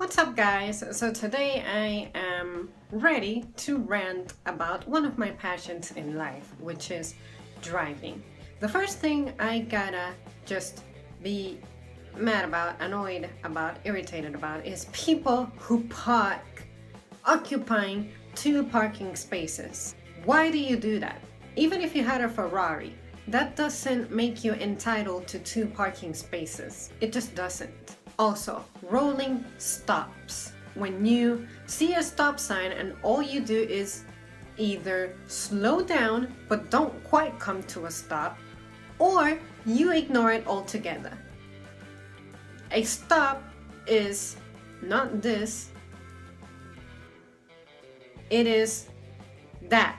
What's up, guys? So today I am ready to rant about one of my passions in life, which is driving. The first thing I gotta just be mad about, annoyed about, irritated about is people who park occupying two parking spaces. Why do you do that? Even if you had a Ferrari, that doesn't make you entitled to two parking spaces. It just doesn't. Also, rolling stops. When you see a stop sign and all you do is either slow down but don't quite come to a stop, or you ignore it altogether. A stop is not this, it is that.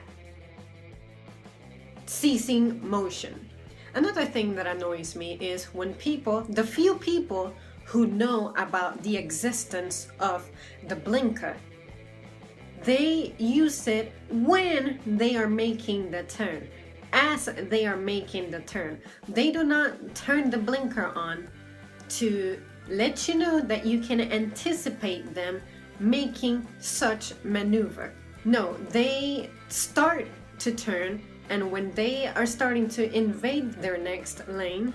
Ceasing motion. Another thing that annoys me is when the few people who know about the existence of the blinker, they use it when they are making the turn. As they are making the turn, they do not turn the blinker on to let you know that you can anticipate them making such maneuver. No, they start to turn, and when they are starting to invade their next lane,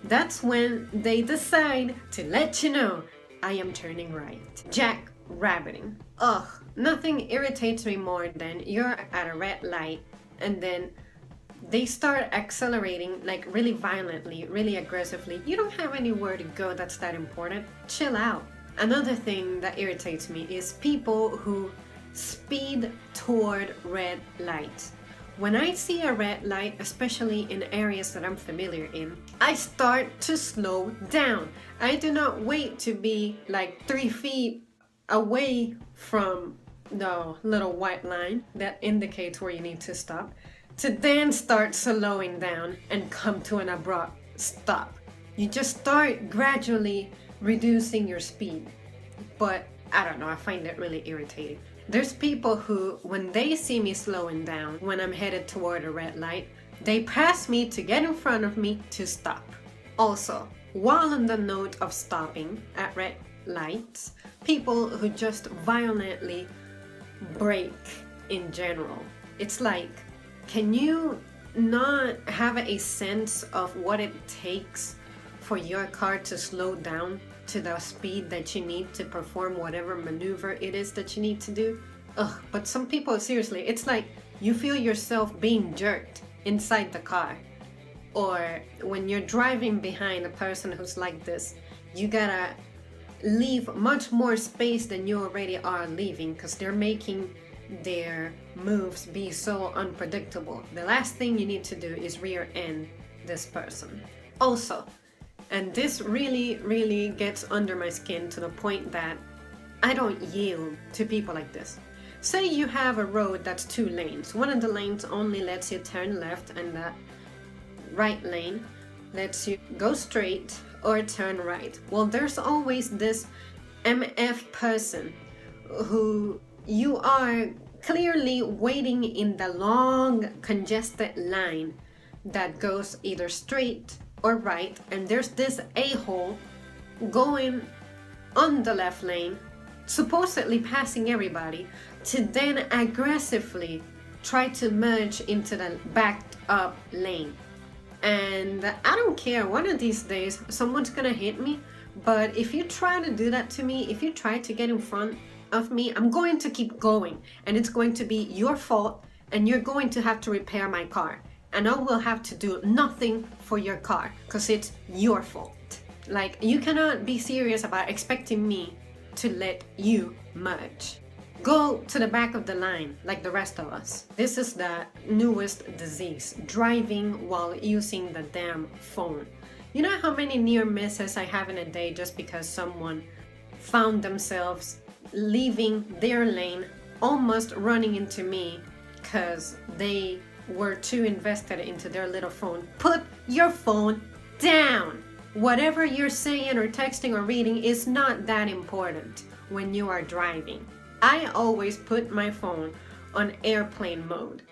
that's when they decide to let you know, I am turning right. Jack rabbiting. Ugh, nothing irritates me more than you're at a red light and then they start accelerating like really violently, really aggressively. You don't have anywhere to go that's that important. Chill out. Another thing that irritates me is people who speed toward red lights. When I see a red light, especially in areas that I'm familiar in, I start to slow down. I do not wait to be like 3 feet away from the little white line that indicates where you need to stop, to then start slowing down and come to an abrupt stop. You just start gradually reducing your speed. But I don't know, I find it really irritating. There's people who, when they see me slowing down, when I'm headed toward a red light, they pass me to get in front of me to stop. Also, while on the note of stopping at red lights, people who just violently brake in general. It's like, can you not have a sense of what it takes for your car to slow down to the speed that you need to perform whatever maneuver it is that you need to do? Ugh, but some people, seriously, it's like you feel yourself being jerked inside the car. Or when you're driving behind a person who's like this, you gotta leave much more space than you already are leaving because they're making their moves be so unpredictable. The last thing you need to do is rear end this person. Also, and this really gets under my skin to the point that I don't yield to people like this. Say you have a road that's 2 lanes. One of the lanes only lets you turn left and the right lane lets you go straight or turn right. Well, there's always this MF person who you are clearly waiting in the long congested line that goes either straight or right, and there's this a-hole going on the left lane, supposedly passing everybody, to then aggressively try to merge into the backed up lane. And I don't care, one of these days someone's gonna hit me, but if you try to do that to me, if you try to get in front of me, I'm going to keep going, and it's going to be your fault, and you're going to have to repair my car. And I will have to do nothing for your car because it's your fault. Like, you cannot be serious about expecting me to let you merge. Go to the back of the line like the rest of us. This is the newest disease, driving while using the damn phone. You know how many near misses I have in a day just because someone found themselves leaving their lane, almost running into me because they were too invested into their little phone. Put your phone down. Whatever you're saying or texting or reading is not that important when you are driving. I always put my phone on airplane mode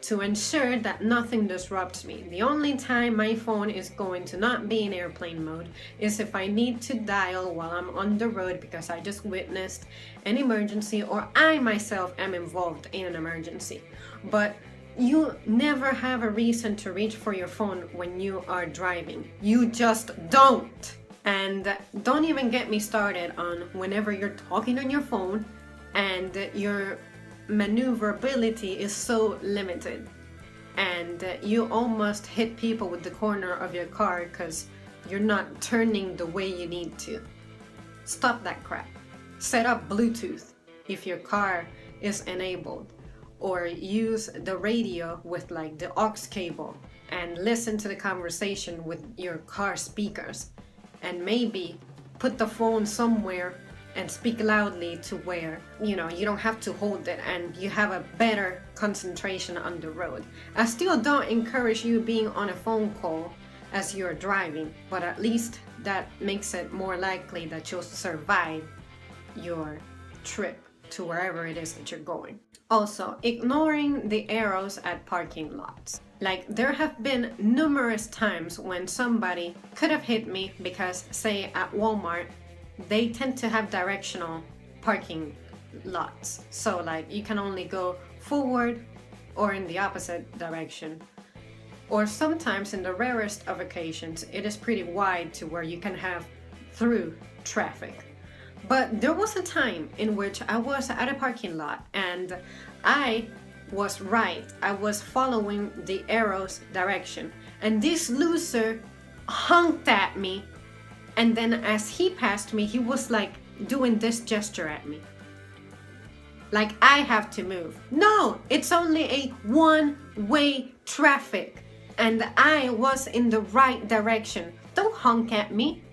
to ensure that nothing disrupts me. The only time my phone is going to not be in airplane mode is if I need to dial while I'm on the road because I just witnessed an emergency or I myself am involved in an emergency. But you never have a reason to reach for your phone when you are driving. You just don't. And don't even get me started on whenever you're talking on your phone and your maneuverability is so limited and you almost hit people with the corner of your car because you're not turning the way you need to. Stop that crap. Set up Bluetooth if your car is enabled, or use the radio with like the aux cable and listen to the conversation with your car speakers, and maybe put the phone somewhere and speak loudly to where, you don't have to hold it and you have a better concentration on the road. I still don't encourage you being on a phone call as you're driving, but at least that makes it more likely that you'll survive your trip to wherever it is that you're going. Also, ignoring the arrows at parking lots. Like, there have been numerous times when somebody could have hit me because, say, at Walmart, they tend to have directional parking lots. So like you can only go forward or in the opposite direction. Or sometimes, in the rarest of occasions, it is pretty wide to where you can have through traffic. But there was a time in which I was at a parking lot and I was right. I was following the arrow's direction. And this loser honked at me. And then as he passed me, he was like doing this gesture at me. Like I have to move. No, it's only a one-way traffic. And I was in the right direction. Don't honk at me.